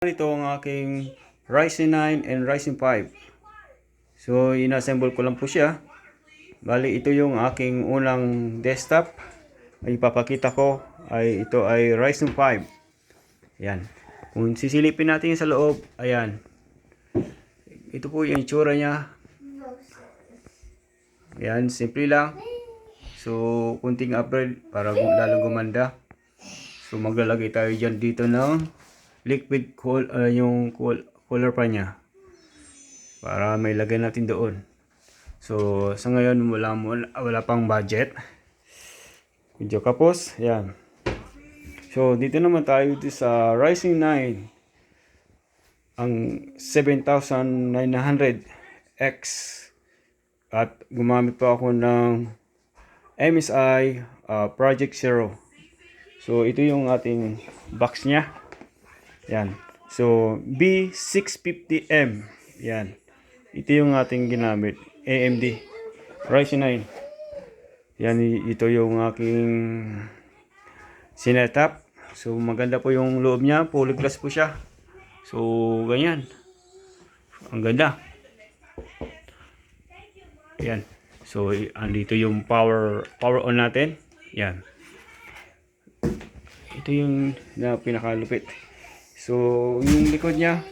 Ito ang aking Ryzen 9 and Ryzen 5. So, inassemble ko lang po siya. Bali, ito yung aking unang desktop. Ang ipapakita ko ay ito ay Ryzen 5. Ayan. Kung sisilipin natin sa loob, ayan. Ito po yung itsura niya. Ayan, simple lang. So, kunting upgrade para lalong gumanda. So, maglalagay tayo dyan dito ng liquid yung cooler pa niya para may lagay natin doon. So sa ngayon wala pang budget, medyo kapos. Yan. So dito naman tayo sa Ryzen 9 ang 7900X at gumamit pa ako ng MSI Project Zero. So ito yung ating box niya. Yan. So, B650M. Yan. Ito yung ating ginamit. AMD. Ryzen 9. Yan. Ito yung aking sinetup. So, maganda po yung loob niya. Full glass po siya. So, ganyan. Ang ganda. Yan. So, andito yung power on natin. Yan. Ito yung pinakalupit. So, yung likod niya,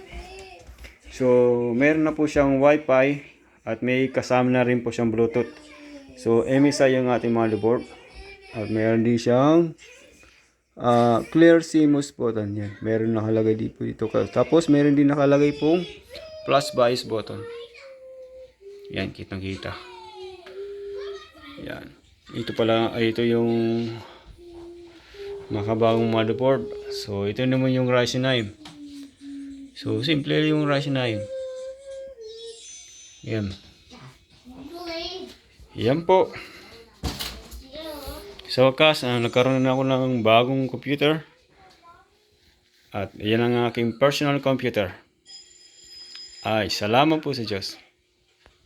so, meron na po siyang Wi-Fi at may kasama na rin po siyang Bluetooth. So, MSI yung ating motherboard. At meron din siyang clear CMOS button. Yan. Meron nakalagay dito. Tapos, meron din nakalagay pong plus bias button. Yan, kitang-kita. Yan. Ito pala, ito yung makabagong motherboard. So ito naman yung Ryzen 9. So simple yung Ryzen 9. Yan. Yan po. Sa wakas, nagkaroon na ako ng bagong computer. At yan ang aking personal computer. Ay, salamat po sa Diyos.